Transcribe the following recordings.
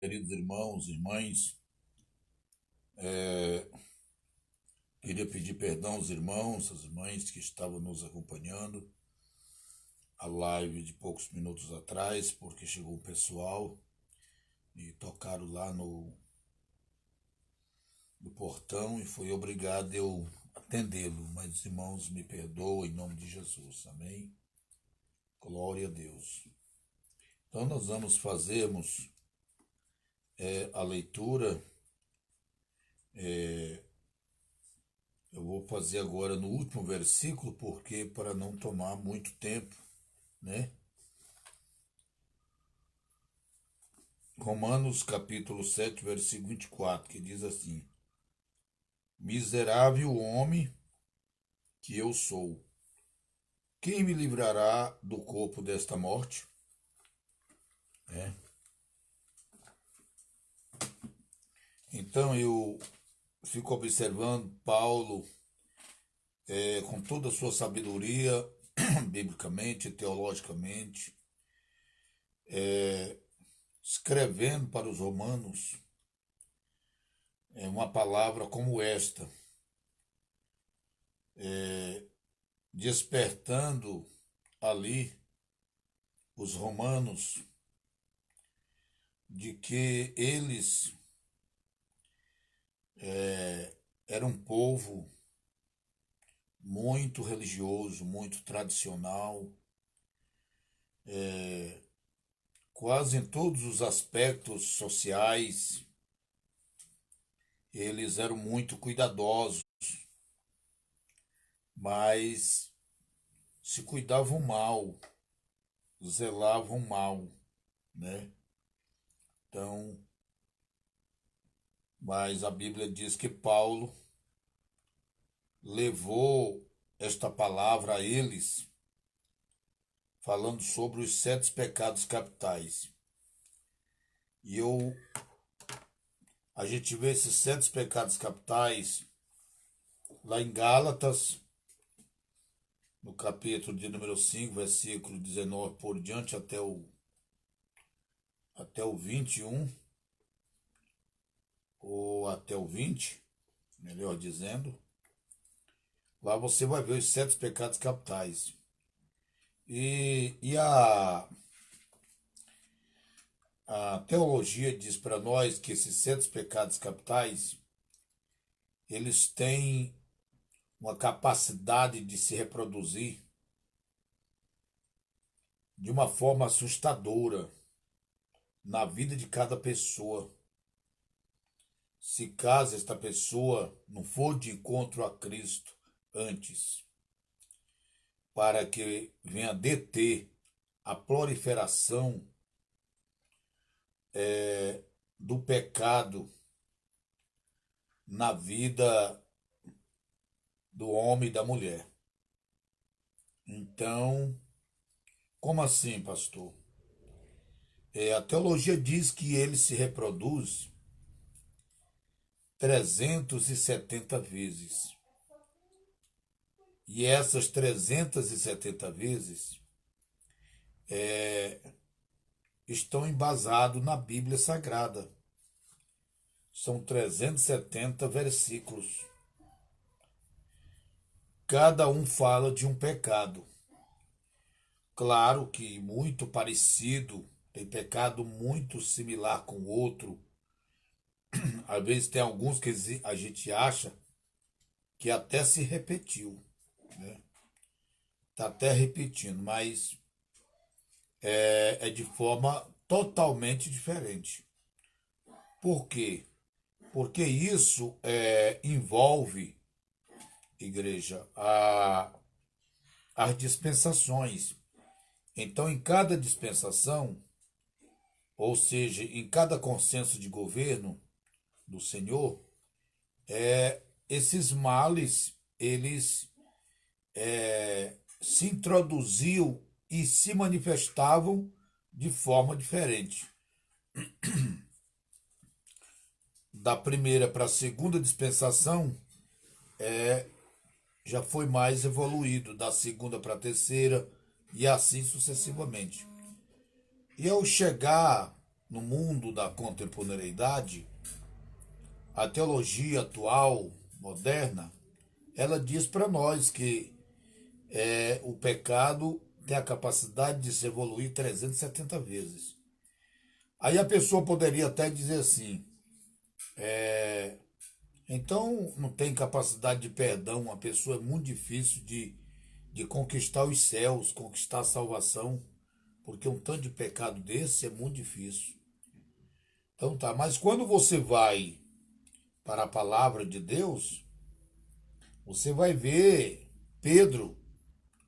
Queridos irmãos e irmãs, queria pedir perdão aos irmãos, às irmãs que estavam nos acompanhando a live de poucos minutos atrás, porque chegou o pessoal e tocaram lá no portão e fui obrigado eu atendê-lo. Mas irmãos, me perdoem em nome de Jesus, amém? Glória a Deus. Então nós vamos fazermos a leitura. Eu vou fazer agora no último versículo, porque para não tomar muito tempo, né? Romanos capítulo 7, versículo 24, que diz assim: Miserável homem que eu sou, quem me livrará do corpo desta morte? É. Então eu fico observando Paulo com toda a sua sabedoria, biblicamente, teologicamente, escrevendo para os romanos uma palavra como esta, despertando ali os romanos de que eles eram um povo muito religioso, muito tradicional, quase em todos os aspectos sociais, eles eram muito cuidadosos, mas se cuidavam mal, zelavam mal, né? Então, mas a Bíblia diz que Paulo levou esta palavra a eles, falando sobre os 7 pecados capitais. E a gente vê esses 7 pecados capitais lá em Gálatas, no capítulo de número 5, versículo 19 por diante até o 21, ou até o 20, melhor dizendo. Lá você vai ver os 7 pecados capitais. A teologia diz para nós que esses 7 pecados capitais, eles têm uma capacidade de se reproduzir de uma forma assustadora na vida de cada pessoa. Se caso esta pessoa não for de encontro a Cristo antes, para que venha deter a proliferação do pecado na vida do homem e da mulher. Então, como assim, pastor? A teologia diz que ele se reproduz 370 vezes. E essas 370 vezes estão embasadas na Bíblia Sagrada. São 370 versículos. Cada um fala de um pecado. Claro que muito parecido, tem pecado muito similar com o outro. Às vezes tem alguns que a gente acha que até se repetiu, né? Tá até repetindo, mas é de forma totalmente diferente. Por quê? Porque isso envolve, igreja, as dispensações. Então, em cada dispensação, ou seja, em cada consenso de governo do Senhor, esses males, eles se introduziam e se manifestavam de forma diferente. Da primeira para a segunda dispensação, já foi mais evoluído, da segunda para a terceira, e assim sucessivamente. E ao chegar no mundo da contemporaneidade, a teologia atual, moderna, ela diz para nós que o pecado tem a capacidade de se evoluir 370 vezes. Aí a pessoa poderia até dizer assim, então não tem capacidade de perdão, a pessoa é muito difícil de conquistar os céus, conquistar a salvação, porque um tanto de pecado desse é muito difícil. Então tá, mas quando você vai para a palavra de Deus, você vai ver Pedro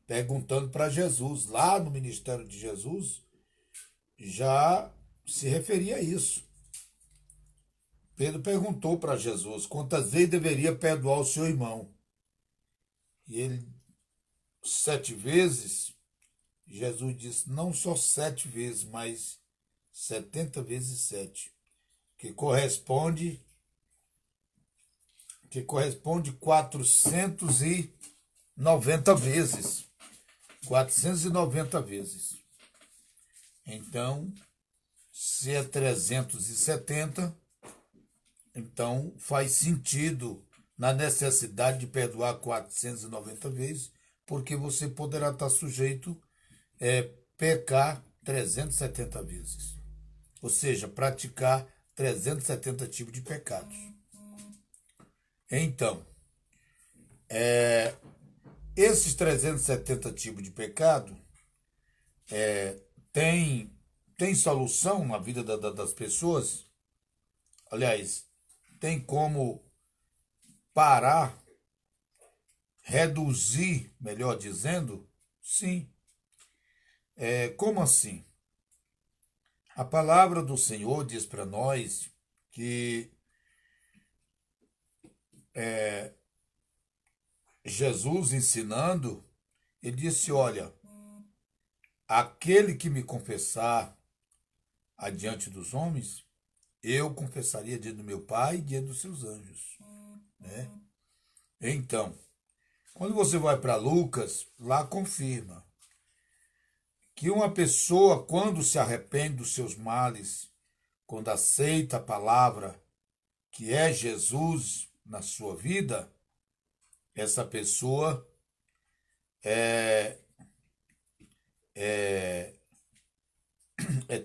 perguntando para Jesus, lá no ministério de Jesus, já se referia a isso. Pedro perguntou para Jesus quantas vezes deveria perdoar o seu irmão. E ele, 7 vezes. Jesus disse, não só 7 vezes, mas 70 vezes 7, que corresponde 490 vezes. 490 vezes. Então, se é 370, então faz sentido na necessidade de perdoar 490 vezes, porque você poderá estar sujeito a pecar 370 vezes. Ou seja, praticar 370 tipos de pecados. Então, esses 370 tipos de pecado tem solução na vida das pessoas? Aliás, tem como parar, reduzir, melhor dizendo? Sim. Como assim? A palavra do Senhor diz para nós que Jesus ensinando, ele disse, olha, aquele que me confessar adiante dos homens, eu confessaria diante do meu Pai e diante dos seus anjos. Né? Então, quando você vai para Lucas, lá confirma que uma pessoa, quando se arrepende dos seus males, quando aceita a palavra que é Jesus na sua vida, essa pessoa é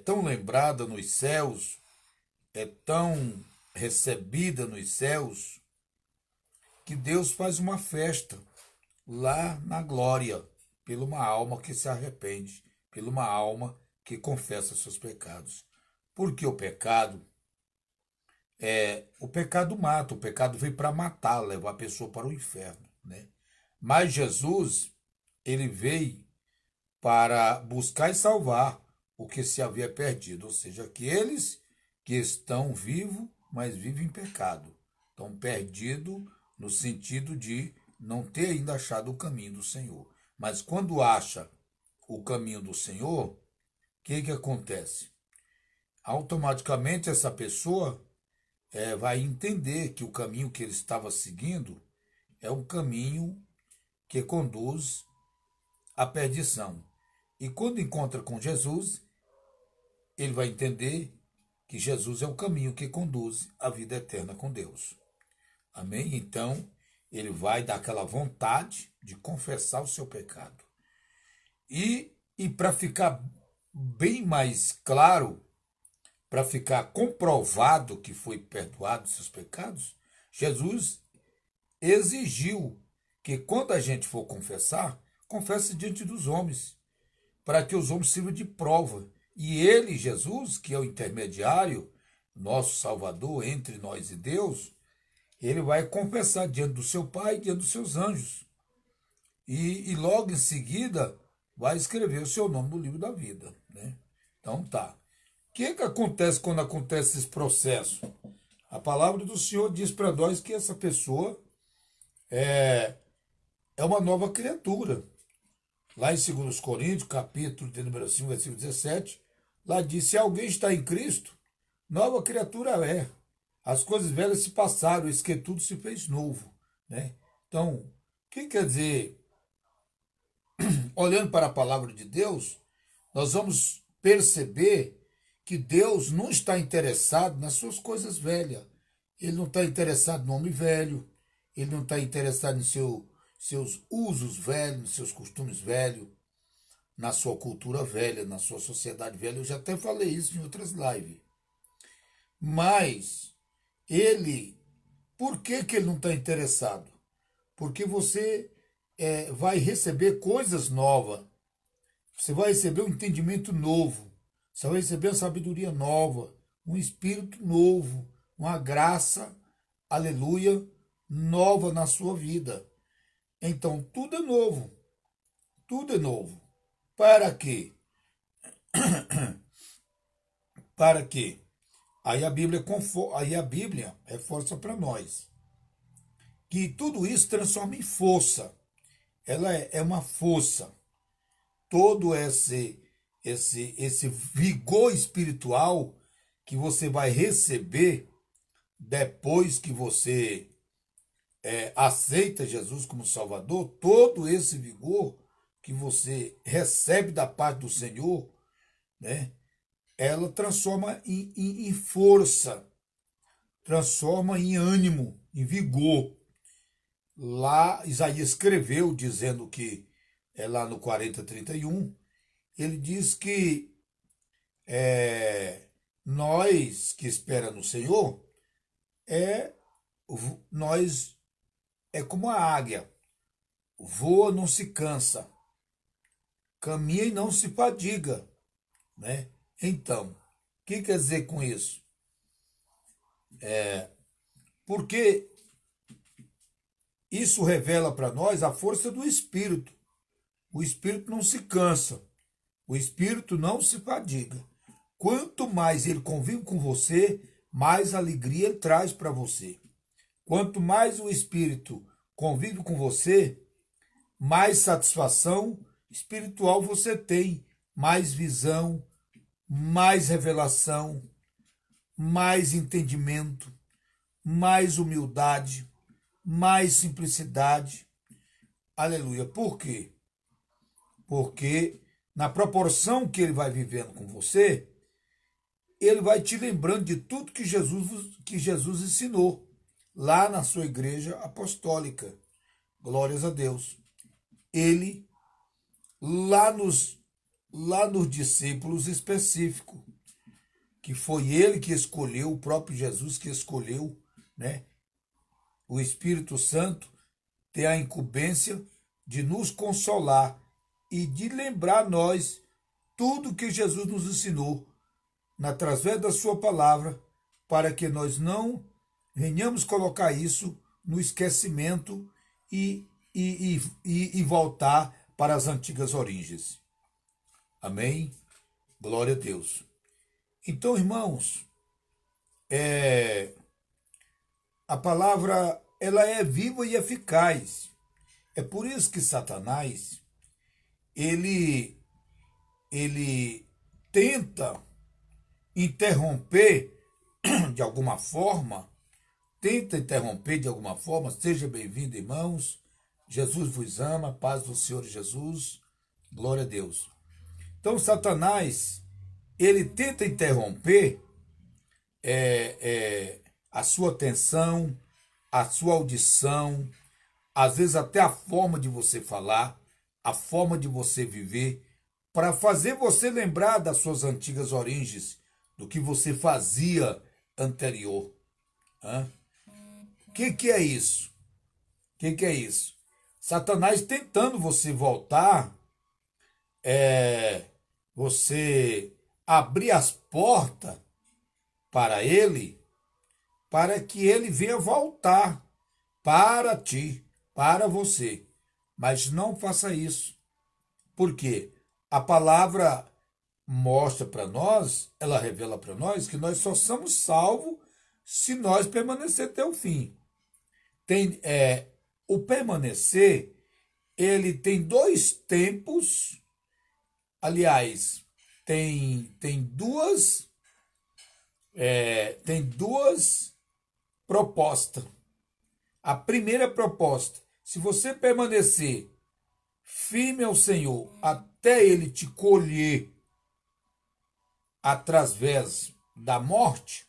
tão lembrada nos céus, é tão recebida nos céus, que Deus faz uma festa lá na glória, pela uma alma que se arrepende, pela uma alma que confessa seus pecados. Porque o pecado mata, o pecado veio para matar, levar a pessoa para o inferno, né? Mas Jesus, ele veio para buscar e salvar o que se havia perdido, ou seja, aqueles que estão vivos, mas vivem em pecado, estão perdidos no sentido de não ter ainda achado o caminho do Senhor. Mas quando acha o caminho do Senhor, o que acontece? Automaticamente essa pessoa vai entender que o caminho que ele estava seguindo é um caminho que conduz à perdição. E quando encontra com Jesus, ele vai entender que Jesus é o caminho que conduz à vida eterna com Deus. Amém? Então, ele vai dar aquela vontade de confessar o seu pecado. E para ficar bem mais claro, para ficar comprovado que foi perdoado seus pecados, Jesus exigiu que quando a gente for confessar, confesse diante dos homens, para que os homens sirvam de prova. E ele, Jesus, que é o intermediário, nosso Salvador entre nós e Deus, ele vai confessar diante do seu Pai e diante dos seus anjos. E logo em seguida vai escrever o seu nome no livro da vida. Né? Então tá. O que acontece quando acontece esse processo? A palavra do Senhor diz para nós que essa pessoa é uma nova criatura. Lá em 2 Coríntios, capítulo de número 5, versículo 17, lá diz, se alguém está em Cristo, nova criatura é. As coisas velhas se passaram, eis que tudo se fez novo. Né? Então, o que quer dizer? Olhando para a palavra de Deus, nós vamos perceber que Deus não está interessado nas suas coisas velhas. Ele não está interessado no homem velho. Ele não está interessado em seus usos velhos, nos seus costumes velhos, na sua cultura velha, na sua sociedade velha. Eu já até falei isso em outras lives. Mas ele, por que ele não está interessado? Porque você vai receber coisas novas. Você vai receber um entendimento novo. Você vai receber uma sabedoria nova, um espírito novo, uma graça, aleluia, nova na sua vida. Então, tudo é novo. Tudo é novo. Para quê? Para quê? Aí a Bíblia reforça para nós que tudo isso transforma em força. Ela é uma força. Todo esse vigor espiritual que você vai receber depois que você aceita Jesus como Salvador, todo esse vigor que você recebe da parte do Senhor, né, ela transforma em força, transforma em ânimo, em vigor. Lá Isaías escreveu dizendo que, lá no 40:31, ele diz que nós que espera no Senhor, é nós é como a águia, voa, não se cansa, caminha e não se fadiga, né? Então, o que quer dizer com isso? Porque isso revela para nós a força do Espírito. O Espírito não se cansa, o Espírito não se fadiga. Quanto mais ele convive com você, mais alegria ele traz para você. Quanto mais o Espírito convive com você, mais satisfação espiritual você tem, mais visão, mais revelação, mais entendimento, mais humildade, mais simplicidade. Aleluia. Por quê? Porque na proporção que ele vai vivendo com você, ele vai te lembrando de tudo que Jesus ensinou lá na sua igreja apostólica. Glórias a Deus. Ele, lá nos discípulos específicos, que foi ele que escolheu, o próprio Jesus que escolheu, né? O Espírito Santo tem a incumbência de nos consolar e de lembrar nós tudo que Jesus nos ensinou através da sua palavra, para que nós não venhamos colocar isso no esquecimento e voltar para as antigas origens. Amém? Glória a Deus. Então, irmãos, a palavra ela é viva e eficaz. É por isso que Satanás ele tenta interromper de alguma forma, Seja bem-vindo, irmãos. Jesus vos ama, paz do Senhor Jesus, glória a Deus. Então, Satanás, ele tenta interromper a sua atenção, a sua audição, às vezes até a forma de você falar, a forma de você viver, para fazer você lembrar das suas antigas origens, do que você fazia anterior. O que é isso? O que é isso? Satanás tentando você voltar, você abrir as portas para ele, para que ele venha voltar para ti, para você. Mas não faça isso. Por quê? A palavra mostra para nós, ela revela para nós que nós só somos salvos se nós permanecer até o fim. O permanecer, ele tem dois tempos, aliás, tem duas propostas. A primeira proposta, se você permanecer firme ao Senhor até ele te colher, através da morte,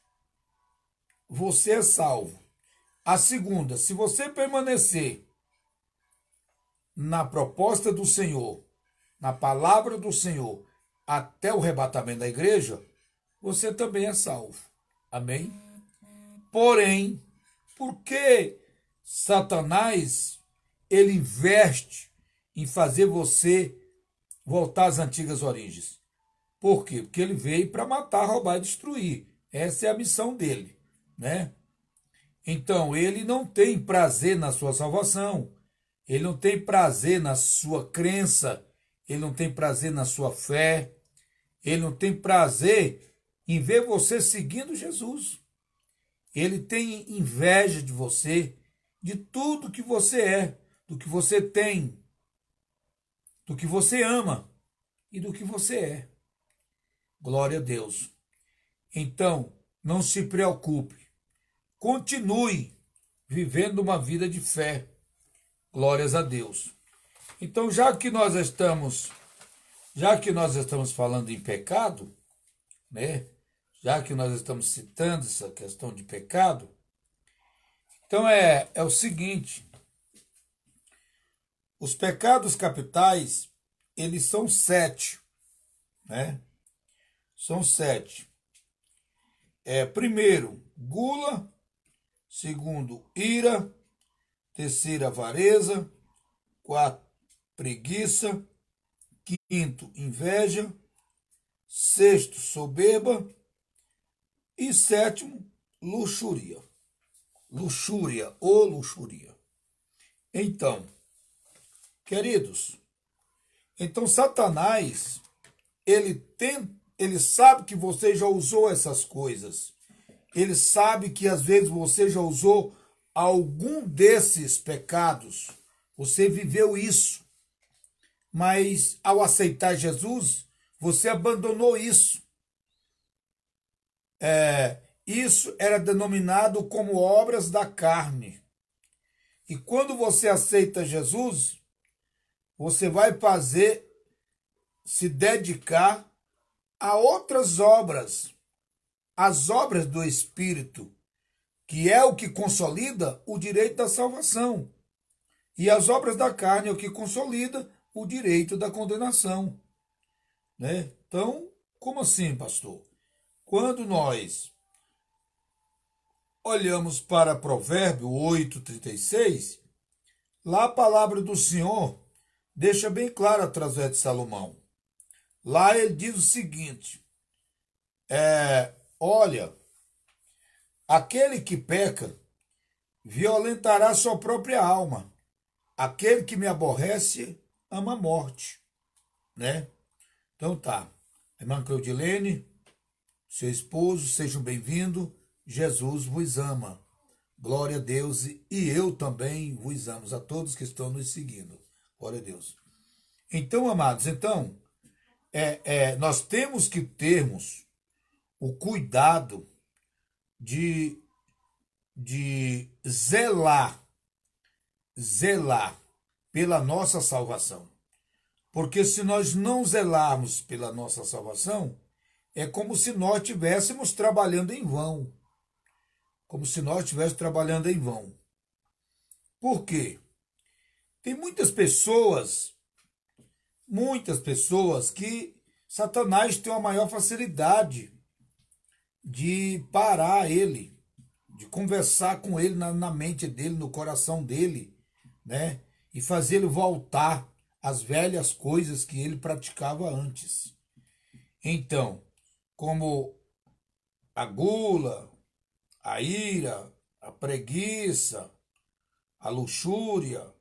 você é salvo. A segunda, se você permanecer na proposta do Senhor, na palavra do Senhor, até o arrebatamento da igreja, você também é salvo. Amém? Porém, por que Satanás ele investe em fazer você voltar às antigas origens? Por quê? Porque ele veio para matar, roubar e destruir. Essa é a missão dele, né? Então, ele não tem prazer na sua salvação, ele não tem prazer na sua crença, ele não tem prazer na sua fé, ele não tem prazer em ver você seguindo Jesus. Ele tem inveja de você, de tudo que você é, do que você tem, do que você ama e do que você é. Glória a Deus. Então, não se preocupe. Continue vivendo uma vida de fé. Glórias a Deus. Então, já que nós estamos falando em pecado, né? Já que nós estamos citando essa questão de pecado, então é o seguinte: os pecados capitais, eles são 7, né? São 7. Primeiro, gula. Segundo, ira. Terceiro, avareza. Quarto, preguiça. Quinto, inveja. Sexto, soberba. E sétimo, luxúria. Luxúria ou luxúria. Então, queridos, então Satanás, ele sabe que você já usou essas coisas. Ele sabe que às vezes você já usou algum desses pecados. Você viveu isso. Mas ao aceitar Jesus, você abandonou isso. Isso era denominado como obras da carne. E quando você aceita Jesus, você vai se dedicar a outras obras, as obras do Espírito, que é o que consolida o direito da salvação. E as obras da carne é o que consolida o direito da condenação. Né? Então, como assim, pastor? Quando nós olhamos para Provérbio 8:36, lá a palavra do Senhor deixa bem claro através de Salomão. Lá ele diz o seguinte: olha, aquele que peca violentará sua própria alma. Aquele que me aborrece ama a morte. Né? Então tá. Irmã Claudilene, seu esposo, sejam bem-vindos. Jesus vos ama. Glória a Deus. E eu também vos amo. A todos que estão nos seguindo. Glória a Deus. Então, amados, nós temos que termos o cuidado de zelar pela nossa salvação. Porque se nós não zelarmos pela nossa salvação, é como se nós estivéssemos trabalhando em vão. Como se nós estivéssemos trabalhando em vão. Por quê? Tem muitas pessoas que Satanás tem uma maior facilidade de parar ele, de conversar com ele na mente dele, no coração dele, né? E fazê-lo voltar às velhas coisas que ele praticava antes. Então, como a gula, a ira, a preguiça, a luxúria,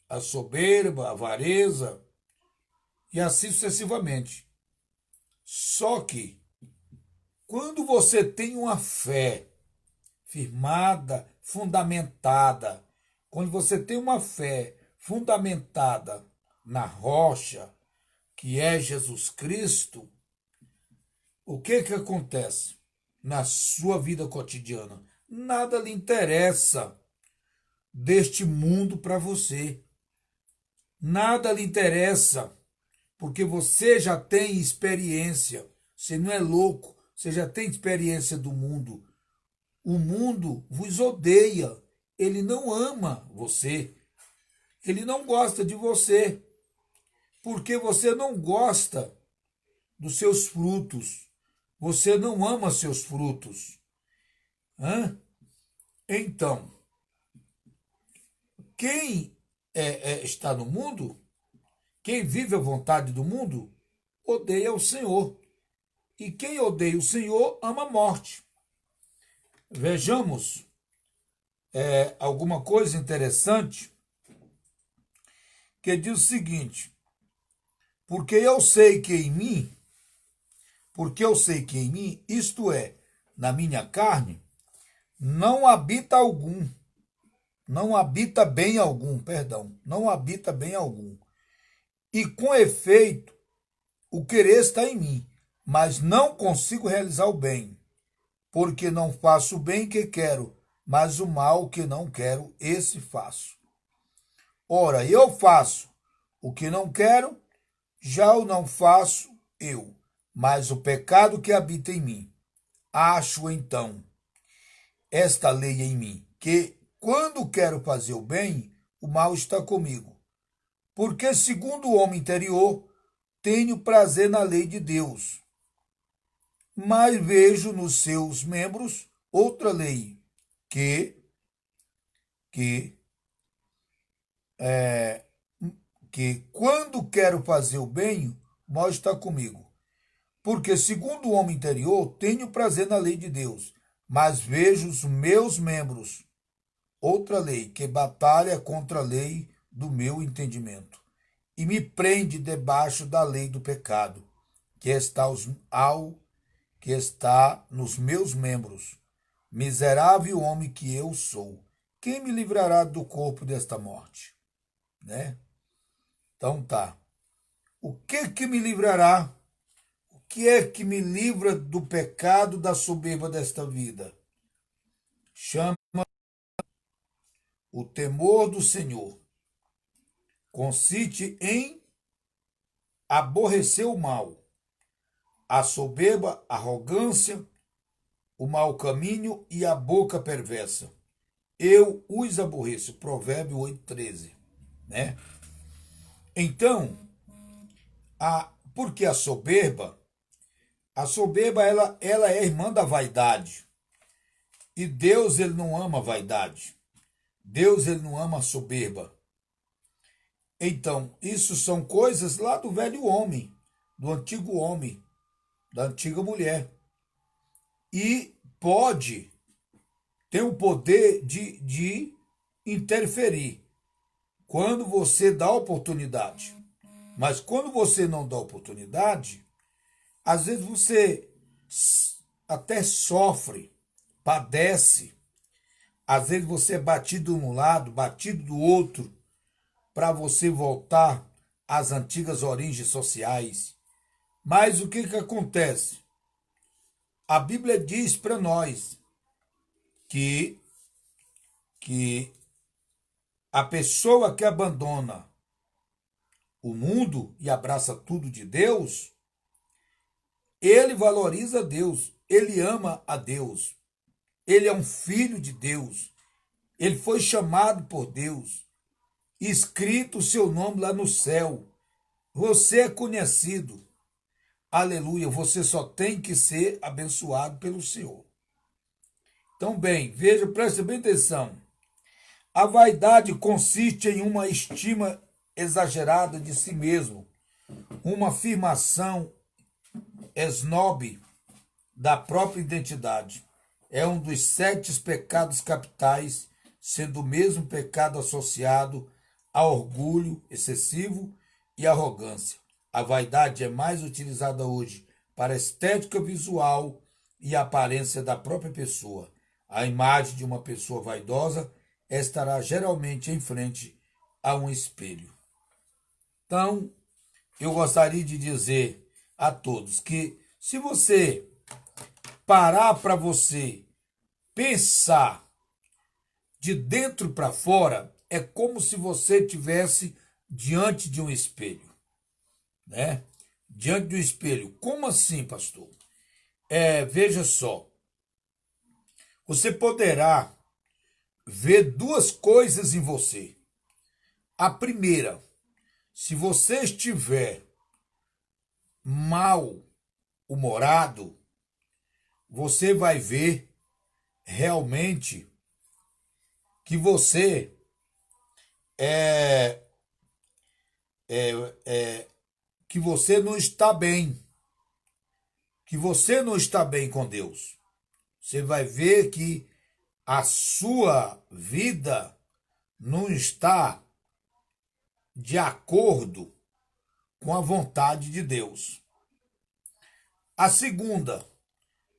a soberba, a avareza, e assim sucessivamente. Só que, quando você tem uma fé firmada, fundamentada, quando você tem uma fé fundamentada na rocha, que é Jesus Cristo, o que acontece na sua vida cotidiana? Nada lhe interessa deste mundo para você. Nada lhe interessa, porque você já tem experiência. você não é louco, você já tem experiência do mundo. O mundo vos odeia, ele não ama você, ele não gosta de você, porque você não gosta dos seus frutos, você não ama seus frutos. Hã? Então, quem está no mundo, quem vive a vontade do mundo, odeia o Senhor. E quem odeia o Senhor ama a morte. Vejamos alguma coisa interessante que diz o seguinte: porque eu sei que em mim, isto é, na minha carne, não habita bem algum, não habita bem algum. E com efeito, o querer está em mim, mas não consigo realizar o bem, porque não faço o bem que quero, mas o mal que não quero, esse faço. Ora, eu faço o que não quero, já o não faço eu, mas o pecado que habita em mim. Acho então esta lei em mim, que quando quero fazer o bem, o mal está comigo. Porque segundo o homem interior, tenho prazer na lei de Deus, mas vejo nos seus membros outra lei, que é, que quando quero fazer o bem, o mal está comigo. Porque segundo o homem interior, tenho prazer na lei de Deus, mas vejo os meus membros outra lei, que batalha contra a lei do meu entendimento, e me prende debaixo da lei do pecado, que está nos meus membros. Miserável homem que eu sou, quem me livrará do corpo desta morte? Né? Então tá. O que me livrará? O que é que me livra do pecado, da soberba desta vida? Chama o temor do Senhor. Consiste em aborrecer o mal, a soberba, a arrogância, o mau caminho e a boca perversa. Eu os aborreço. Provérbio 8:13, né? Então, porque a soberba ela é irmã da vaidade. E Deus ele não ama a vaidade. Deus ele não ama a soberba. Então, isso são coisas lá do velho homem, do antigo homem, da antiga mulher. E pode ter o poder de interferir quando você dá oportunidade. Mas quando você não dá oportunidade, às vezes você até sofre, padece. Às vezes você é batido de um lado, batido do outro, para você voltar às antigas origens sociais. Mas o que acontece? A Bíblia diz para nós que a pessoa que abandona o mundo e abraça tudo de Deus, ele valoriza Deus, ele ama a Deus, ele é um filho de Deus, ele foi chamado por Deus, escrito o seu nome lá no céu, você é conhecido, aleluia, você só tem que ser abençoado pelo Senhor. Então, bem, veja, preste bem atenção. A vaidade consiste em uma estima exagerada de si mesmo, uma afirmação esnobe da própria identidade. É um dos 7 pecados capitais, sendo o mesmo pecado associado a orgulho excessivo e arrogância. A vaidade é mais utilizada hoje para a estética visual e a aparência da própria pessoa. A imagem de uma pessoa vaidosa estará geralmente em frente a um espelho. Então, eu gostaria de dizer a todos que se você parar para você pensar de dentro para fora, é como se você tivesse diante de um espelho, né? diante do espelho. Como assim, pastor? Veja só, você poderá ver duas coisas em você. A primeira, se você estiver mal-humorado, você vai ver realmente que você é, é, é, que você não está bem, que você não está bem com Deus. Você vai ver que a sua vida não está de acordo com a vontade de Deus. A segunda,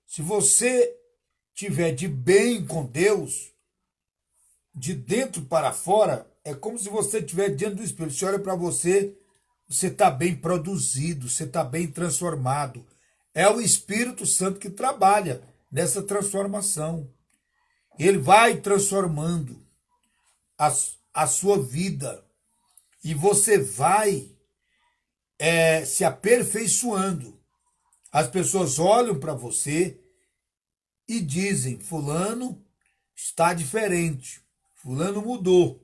se você tiver de bem com Deus, de dentro para fora, é como se você estiver diante do espelho. Você olha para você, você está bem produzido, você está bem transformado. É o Espírito Santo que trabalha nessa transformação. Ele vai transformando a sua vida e você vai se aperfeiçoando. As pessoas olham para você e dizem: Fulano está diferente, Fulano mudou,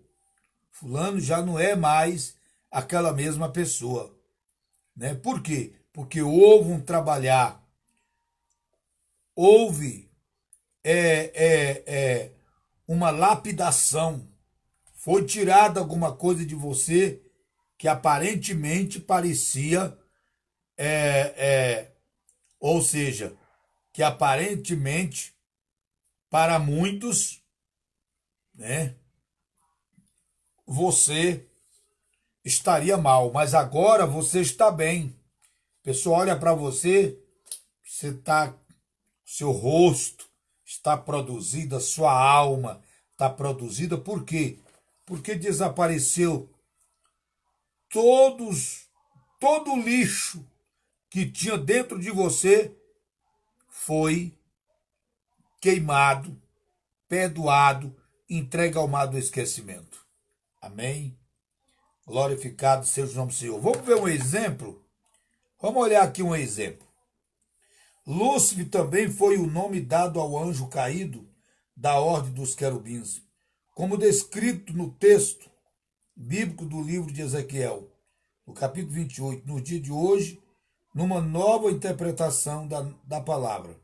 Fulano já não é mais aquela mesma pessoa. Né? Por quê? Porque houve um trabalhar, houve uma lapidação, foi tirada alguma coisa de você que aparentemente parecia, ou seja, que aparentemente para muitos, né, você estaria mal, mas agora você está bem. A pessoa olha para você, você está, seu rosto está produzido, a sua alma está produzida. Por quê? Porque desapareceu todo o lixo que tinha dentro de você foi queimado, perdoado, entregue ao mar do esquecimento. Amém? Glorificado seja o nome do Senhor. Vamos ver um exemplo? Vamos olhar aqui um exemplo. Lúcifer também foi o nome dado ao anjo caído da ordem dos querubins, como descrito no texto bíblico do livro de Ezequiel, no capítulo 28, no dia de hoje, numa nova interpretação da palavra.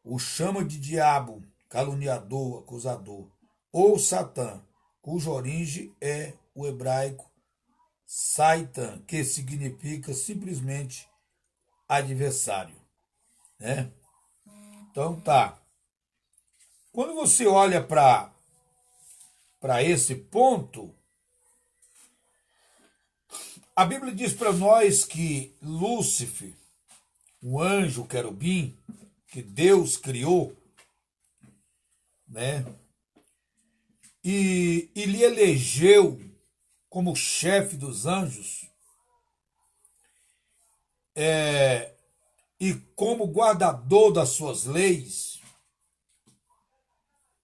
O chama de diabo, caluniador, acusador, ou Satã, cuja origem é o hebraico Satan, que significa simplesmente adversário, né? Então tá. Quando você olha para esse ponto, a Bíblia diz para nós que Lúcifer, o anjo querubim que Deus criou, né? E lhe elegeu como chefe dos anjos, e como guardador das suas leis,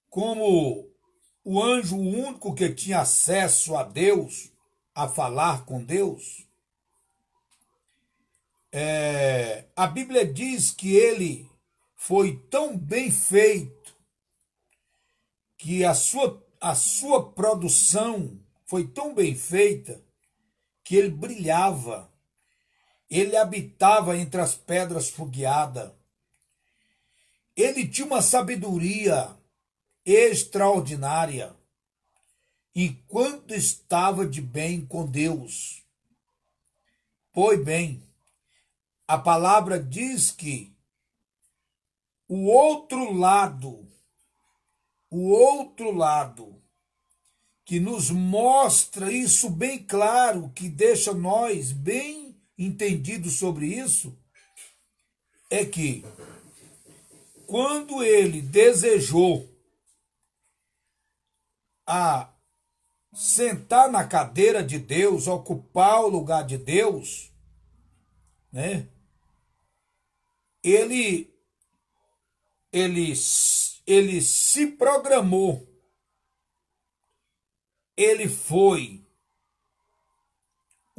como o anjo único que tinha acesso a Deus, a falar com Deus. A Bíblia diz que ele foi tão bem feito, que a sua produção foi tão bem feita, que ele brilhava, ele habitava entre as pedras fogueadas, ele tinha uma sabedoria extraordinária, enquanto estava de bem com Deus. Pois bem, a palavra diz que o outro lado, que nos mostra isso bem claro, que deixa nós bem entendidos sobre isso, é que quando ele desejou a sentar na cadeira de Deus, ocupar o lugar de Deus, né? Ele se programou. Ele foi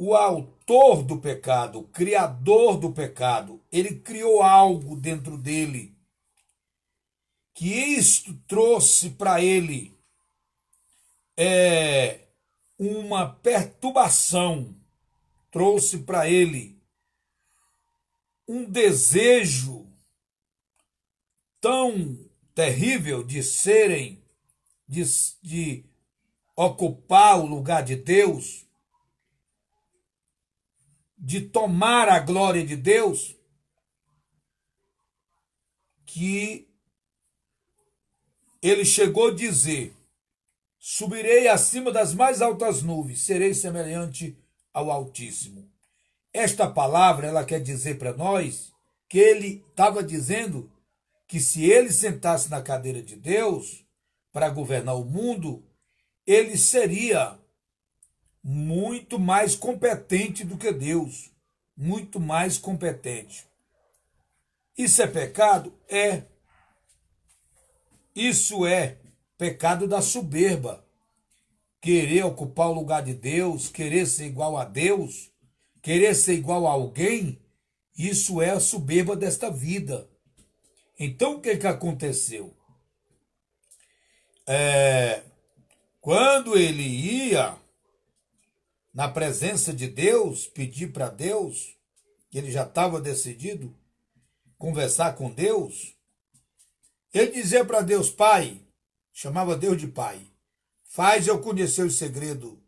o autor do pecado, o criador do pecado, ele criou algo dentro dele, que isto trouxe para ele uma perturbação, trouxe para ele um desejo tão terrível de de ocupar o lugar de Deus, de tomar a glória de Deus, que ele chegou a dizer: subirei acima das mais altas nuvens, serei semelhante ao Altíssimo. Esta palavra, ela quer dizer para nós que ele estava dizendo que se ele sentasse na cadeira de Deus para governar o mundo, ele seria muito mais competente do que Deus, muito mais competente. Isso é pecado? É. Isso é pecado da soberba. Querer ocupar o lugar de Deus, querer ser igual a Deus, querer ser igual a alguém, isso é a soberba desta vida. Então, o que aconteceu? Quando ele ia na presença de Deus, pedir para Deus, que ele já estava decidido, conversar com Deus, ele dizia para Deus: Pai, chamava Deus de Pai, faz eu conhecer o segredo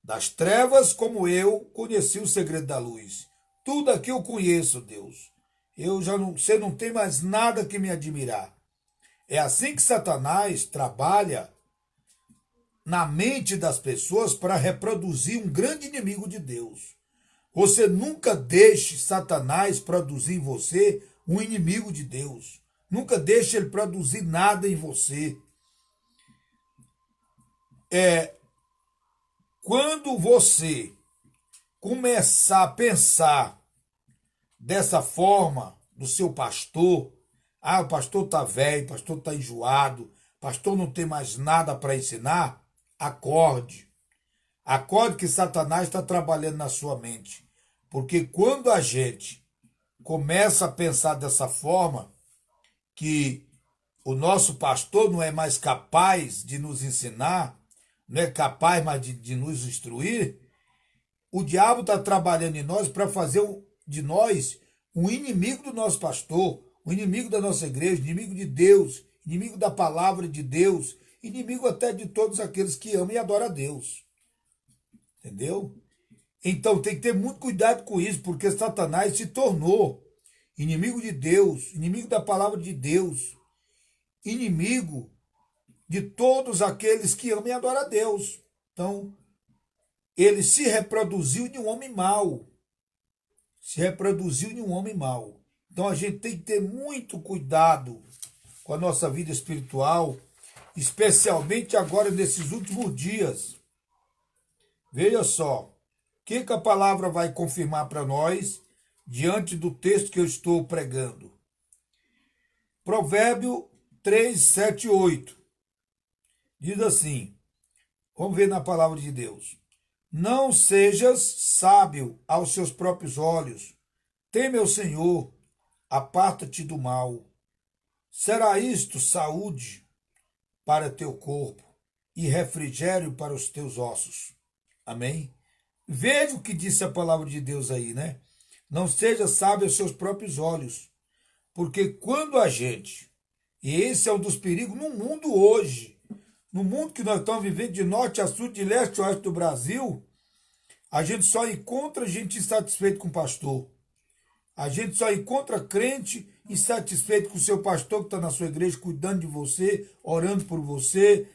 das trevas como eu conheci o segredo da luz. Tudo aqui eu conheço, Deus. Você não tem mais nada que me admirar. É assim que Satanás trabalha na mente das pessoas para reproduzir um grande inimigo de Deus. Você nunca deixe Satanás produzir em você um inimigo de Deus. Nunca deixe ele produzir nada em você. Quando você começar a pensar dessa forma do seu pastor, o pastor está velho, o pastor está enjoado, o pastor não tem mais nada para ensinar, acorde. Acorde que Satanás está trabalhando na sua mente. Porque quando a gente começa a pensar dessa forma, que o nosso pastor não é mais capaz de nos ensinar, não é capaz mais de nos instruir, o diabo está trabalhando em nós para fazer de nós um inimigo do nosso pastor, um inimigo da nossa igreja, inimigo de Deus, inimigo da palavra de Deus, inimigo até de todos aqueles que amam e adoram a Deus. Entendeu? Então tem que ter muito cuidado com isso, porque Satanás se tornou inimigo de Deus, inimigo da palavra de Deus, inimigo de todos aqueles que amam e adoram a Deus. Então, ele se reproduziu de um homem mau. Se reproduziu de um homem mau. Então, a gente tem que ter muito cuidado com a nossa vida espiritual, especialmente agora nesses últimos dias. Veja só, o que a palavra vai confirmar para nós diante do texto que eu estou pregando. Provérbio 3, 7 e 8. Diz assim, vamos ver na palavra de Deus. Não sejas sábio aos seus próprios olhos. Teme ao Senhor, aparta-te do mal. Será isto saúde para teu corpo e refrigério para os teus ossos. Amém? Veja o que disse a palavra de Deus aí, né? Não seja sábio aos seus próprios olhos. Porque quando a gente, e esse é um dos perigos no mundo hoje, no mundo que nós estamos vivendo de norte a sul, de leste a oeste do Brasil, a gente só encontra gente insatisfeita com o pastor. A gente só encontra crente insatisfeito com o seu pastor que está na sua igreja, cuidando de você, orando por você,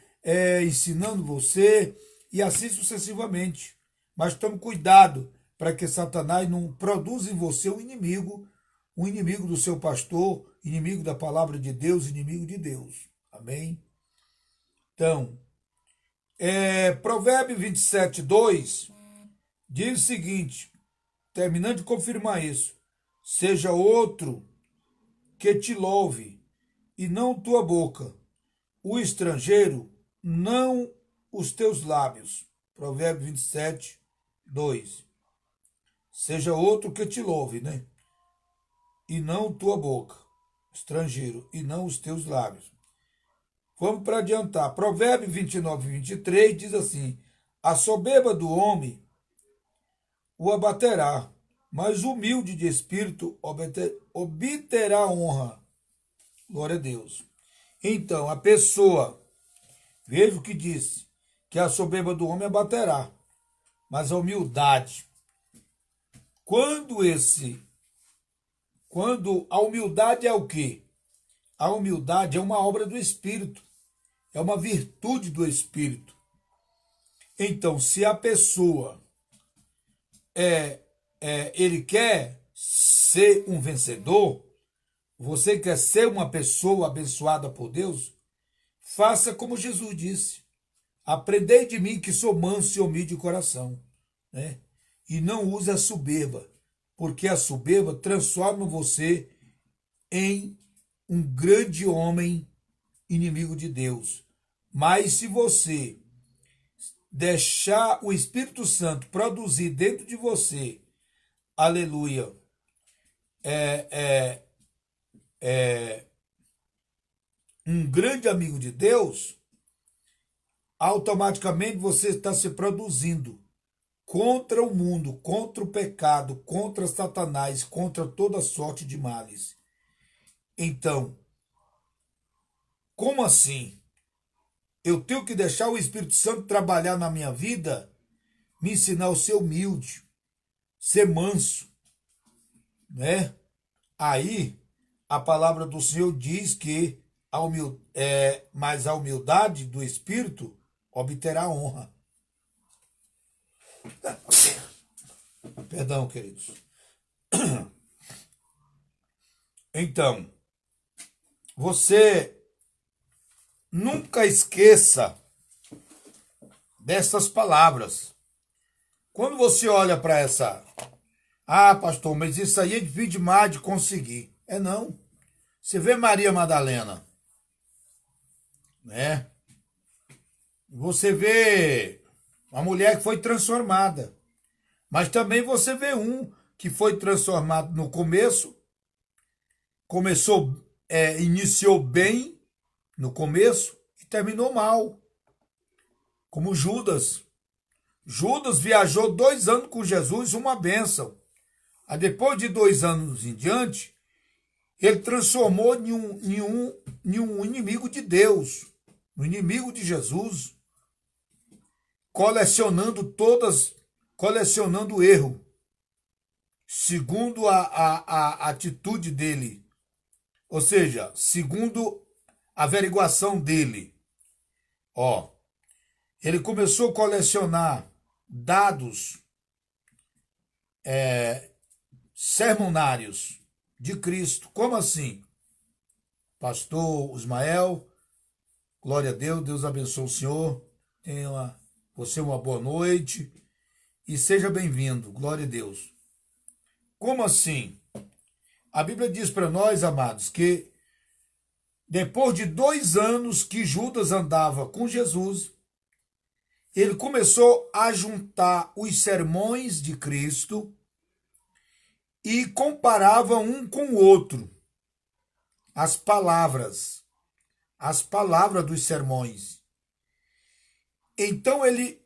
ensinando você, e assim sucessivamente. Mas tome cuidado para que Satanás não produza em você um inimigo do seu pastor, inimigo da palavra de Deus, inimigo de Deus. Amém? Então, Provérbio 27, 2 diz o seguinte, terminando de confirmar isso: seja outro que te louve, e não tua boca, o estrangeiro, não os teus lábios. Provérbio 27, 2. Seja outro que te louve, né? E não tua boca, estrangeiro, e não os teus lábios. Vamos para adiantar. Provérbio 29:23 diz assim: a soberba do homem o abaterá, mas o humilde de espírito obterá honra. Glória a Deus. Então, a pessoa, veja o que disse, que a soberba do homem abaterá, mas a humildade, quando a humildade é o quê? A humildade é uma obra do Espírito, é uma virtude do Espírito. Então, se a pessoa ele quer ser um vencedor, você quer ser uma pessoa abençoada por Deus, faça como Jesus disse. Aprendei de mim que sou manso e humilde de coração, né? E não use a soberba, porque a soberba transforma você em um grande homem inimigo de Deus. Mas se você deixar o Espírito Santo produzir dentro de você, aleluia, um grande amigo de Deus, automaticamente você está se produzindo contra o mundo, contra o pecado, contra Satanás, contra toda sorte de males. Então, como assim? Eu tenho que deixar o Espírito Santo trabalhar na minha vida, me ensinar a ser humilde, ser manso, né? Aí, a palavra do Senhor diz que mas a humildade do Espírito obterá honra. Perdão, queridos. Então, você nunca esqueça dessas palavras. Quando você olha para essa... Ah, pastor, mas isso aí é difícil demais de conseguir. É não. Você vê Maria Madalena, né? Você vê uma mulher que foi transformada. Mas também você vê um que foi transformado no começo, iniciou bem no começo e terminou mal, como Judas. Judas viajou 2 anos com Jesus, uma bênção. Aí depois de 2 anos em diante, ele transformou em um inimigo de Deus, um inimigo de Jesus, colecionando erro, segundo a atitude dele, ou seja, segundo a averiguação dele. Ele começou a colecionar dados sermonários de Cristo. Como assim? Pastor Ismael, glória a Deus, Deus abençoe o senhor, tenha você uma boa noite e seja bem-vindo, glória a Deus. Como assim? A Bíblia diz para nós, amados, que depois de 2 anos que Judas andava com Jesus, ele começou a juntar os sermões de Cristo e comparava um com o outro. As palavras dos sermões. Então ele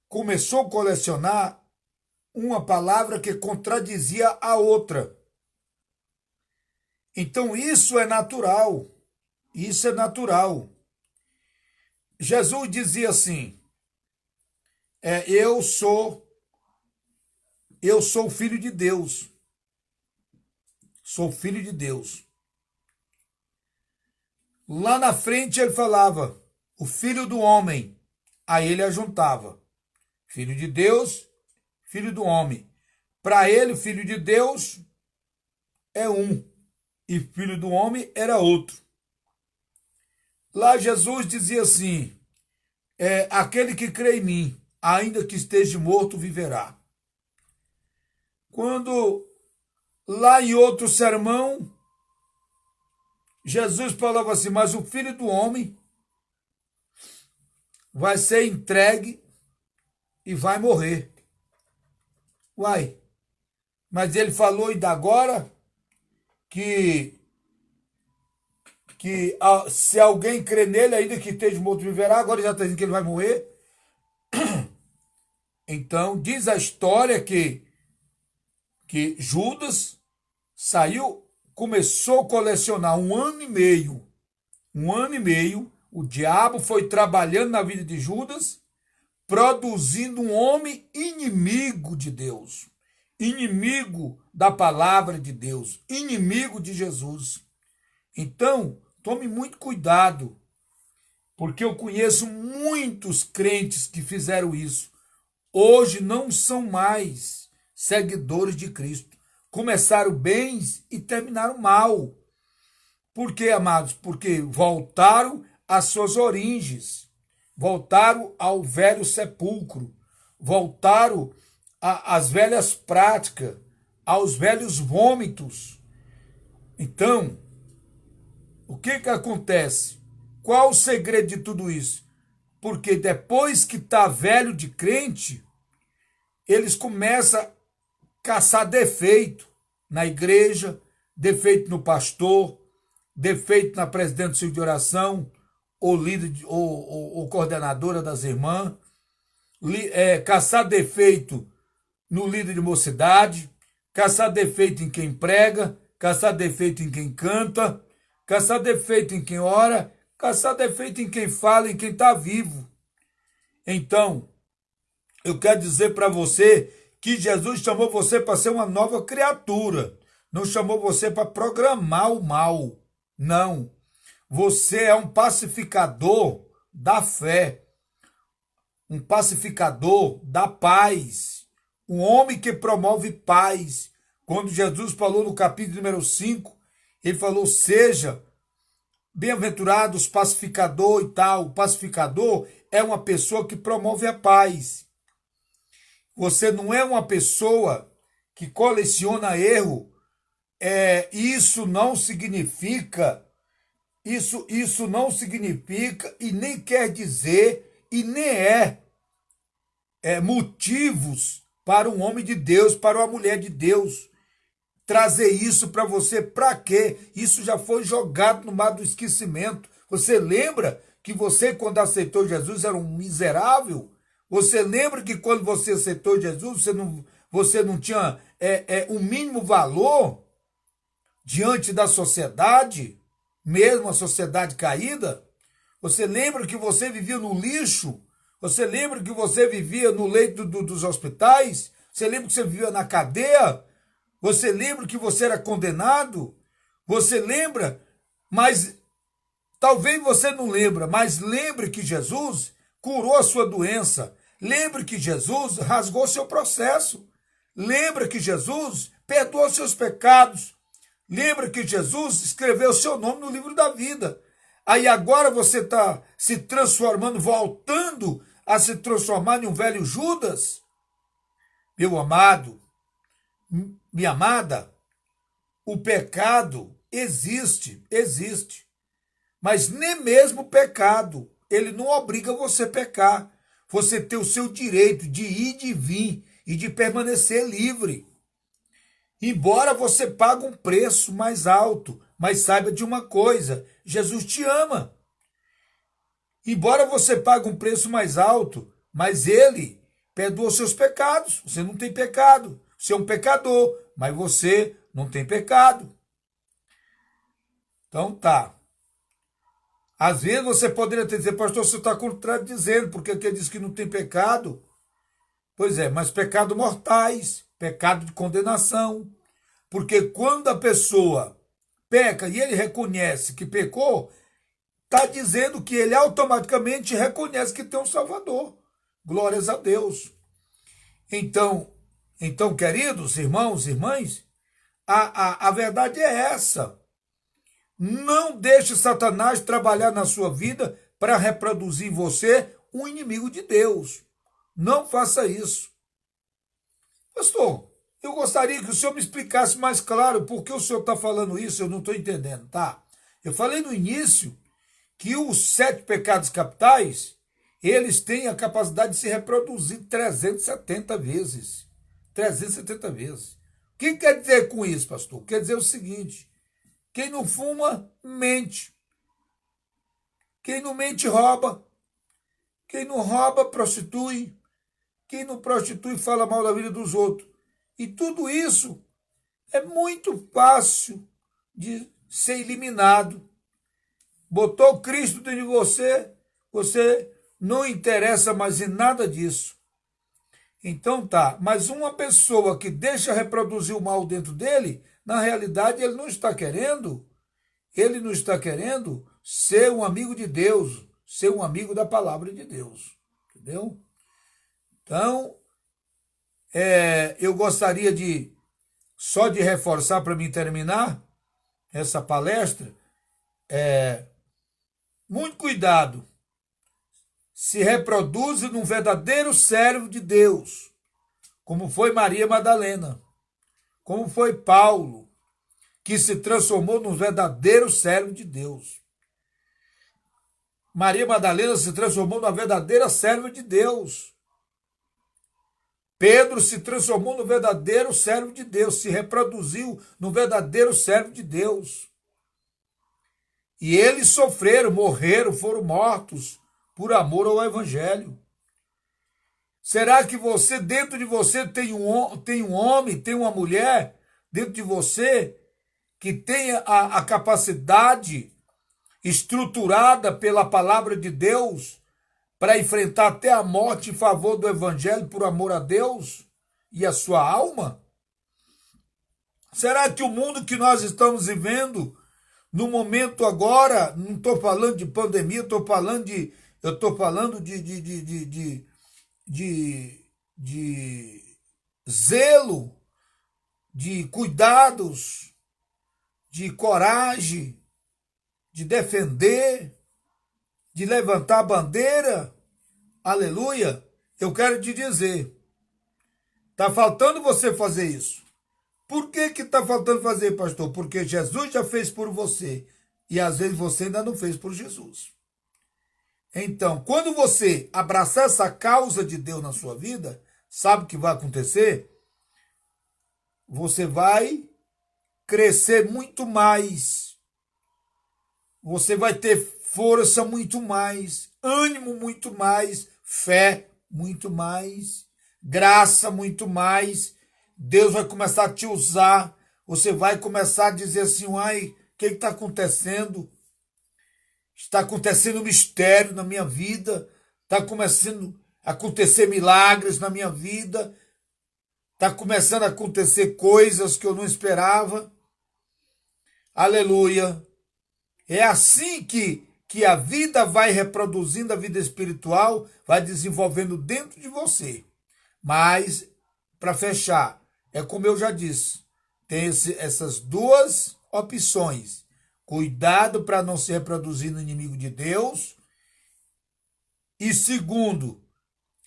começou a colecionar uma palavra que contradizia a outra. Então isso é natural. Isso é natural. Jesus dizia assim: eu sou filho de Deus. Sou filho de Deus. Lá na frente ele falava, o filho do homem. Aí ele ajuntava. Filho de Deus, filho do homem. Para ele, filho de Deus é um. E filho do homem era outro. Lá Jesus dizia assim, aquele que crê em mim, ainda que esteja morto, viverá. Quando lá em outro sermão, Jesus falava assim, mas o filho do homem vai ser entregue e vai morrer. Uai, mas ele falou ainda agora que se alguém crê nele, ainda que esteja morto, viverá. Agora já está dizendo que ele vai morrer. Então, diz a história que Judas saiu, começou a colecionar 1 ano e meio. 1 ano e meio, o diabo foi trabalhando na vida de Judas, produzindo um homem inimigo de Deus, inimigo da palavra de Deus, inimigo de Jesus. Então, tome muito cuidado, porque eu conheço muitos crentes que fizeram isso. Hoje não são mais seguidores de Cristo. Começaram bem e terminaram mal. Por quê, amados? Porque voltaram às suas origens, voltaram ao velho sepulcro, voltaram às velhas práticas, aos velhos vômitos. Então, o que acontece? Qual o segredo de tudo isso? Porque depois que está velho de crente, eles começam a caçar defeito na igreja, defeito no pastor, defeito na presidente do círculo de oração, ou líder, ou coordenadora das irmãs, caçar defeito no líder de mocidade, caçar defeito em quem prega, caçar defeito em quem canta, caçar defeito em quem ora, caçar defeito em quem fala, em quem está vivo. Então, eu quero dizer para você que Jesus chamou você para ser uma nova criatura. Não chamou você para programar o mal. Não. Você é um pacificador da fé. Um pacificador da paz. Um homem que promove paz. Quando Jesus falou no capítulo número 5, ele falou, seja bem-aventurados pacificador e tal. O pacificador é uma pessoa que promove a paz. Você não é uma pessoa que coleciona erro. Isso não significa e nem quer dizer e nem motivos para um homem de Deus, para uma mulher de Deus. Trazer isso para você, para quê? Isso já foi jogado no mar do esquecimento. Você lembra que você, quando aceitou Jesus, era um miserável? Você lembra que quando você aceitou Jesus, você não tinha um mínimo valor diante da sociedade, mesmo a sociedade caída? Você lembra que você vivia no lixo? Você lembra que você vivia no leito dos hospitais? Você lembra que você vivia na cadeia? Você lembra que você era condenado? Você lembra? Mas talvez você não lembra, mas lembre que Jesus curou a sua doença. Lembre que Jesus rasgou seu processo. Lembra que Jesus perdoou seus pecados. Lembra que Jesus escreveu seu nome no livro da vida. Aí agora você está se transformando, voltando a se transformar em um velho Judas? Meu amado, minha amada, o pecado existe. Mas nem mesmo o pecado, ele não obriga você a pecar. Você tem o seu direito de ir, de vir e de permanecer livre. Embora você pague um preço mais alto, mas saiba de uma coisa, Jesus te ama. Embora você pague um preço mais alto, mas ele perdoa seus pecados. Você não tem pecado. Você é um pecador, mas você não tem pecado. Então tá. Às vezes você poderia dizer, pastor, você está contradizendo, porque aqui diz que não tem pecado. Pois é, mas pecado mortais, pecado de condenação. Porque quando a pessoa peca e ele reconhece que pecou, está dizendo que ele automaticamente reconhece que tem um Salvador. Glórias a Deus. Então, queridos irmãos e irmãs, a verdade é essa. Não deixe Satanás trabalhar na sua vida para reproduzir em você um inimigo de Deus. Não faça isso. Pastor, eu gostaria que o senhor me explicasse mais claro por que o senhor está falando isso, eu não estou entendendo, tá? Eu falei no início que os 7 pecados capitais, eles têm a capacidade de se reproduzir 370 vezes. 370 vezes. O que quer dizer com isso, pastor? Quer dizer o seguinte: quem não fuma, mente. Quem não mente, rouba. Quem não rouba, prostitui. Quem não prostitui, fala mal da vida dos outros. E tudo isso é muito fácil de ser eliminado. Botou Cristo dentro de você, você não interessa mais em nada disso. Então tá, mas uma pessoa que deixa reproduzir o mal dentro dele, na realidade ele não está querendo ser um amigo de Deus, ser um amigo da palavra de Deus, entendeu? Então, eu gostaria só de reforçar para mim terminar essa palestra, muito cuidado, se reproduz num verdadeiro servo de Deus, como foi Maria Madalena, como foi Paulo, que se transformou num verdadeiro servo de Deus. Maria Madalena se transformou numa verdadeira serva de Deus. Pedro se transformou no verdadeiro servo de Deus, se reproduziu no verdadeiro servo de Deus. E eles sofreram, morreram, foram mortos por amor ao Evangelho. Será que você, dentro de você, tem um homem, tem uma mulher dentro de você que tenha a capacidade estruturada pela palavra de Deus para enfrentar até a morte em favor do Evangelho por amor a Deus e a sua alma? Será que o mundo que nós estamos vivendo, no momento agora, não estou falando de pandemia, eu estou falando de zelo, de cuidados, de coragem, de defender, de levantar a bandeira? Aleluia! Eu quero te dizer, está faltando você fazer isso. Por que está faltando fazer, pastor? Porque Jesus já fez por você e às vezes você ainda não fez por Jesus. Então, quando você abraçar essa causa de Deus na sua vida, sabe o que vai acontecer? Você vai crescer muito mais. Você vai ter força muito mais, ânimo muito mais, fé muito mais, graça muito mais. Deus vai começar a te usar. Você vai começar a dizer assim: ai, o que está acontecendo? Está acontecendo um mistério na minha vida. Está começando a acontecer milagres na minha vida. Está começando a acontecer coisas que eu não esperava. Aleluia. É assim que a vida vai reproduzindo, a vida espiritual vai desenvolvendo dentro de você. Mas, para fechar, é como eu já disse, tem essas duas opções. Cuidado para não se reproduzir no inimigo de Deus. E segundo,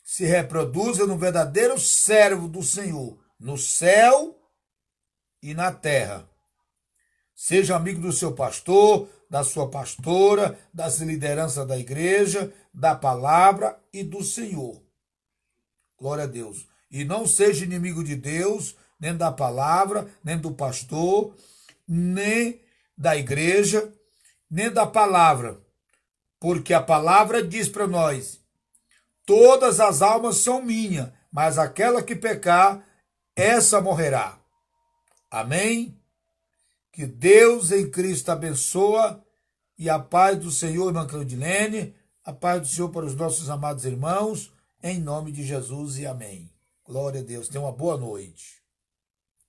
se reproduza no verdadeiro servo do Senhor, no céu e na terra. Seja amigo do seu pastor, da sua pastora, das lideranças da igreja, da palavra e do Senhor. Glória a Deus. E não seja inimigo de Deus, nem da palavra, nem do pastor, nem da igreja, nem da palavra. Porque a palavra diz para nós: todas as almas são minhas, mas aquela que pecar, essa morrerá. Amém? Que Deus em Cristo abençoa e a paz do Senhor, irmã Claudilene, a paz do Senhor para os nossos amados irmãos, em nome de Jesus e amém. Glória a Deus. Tenha uma boa noite.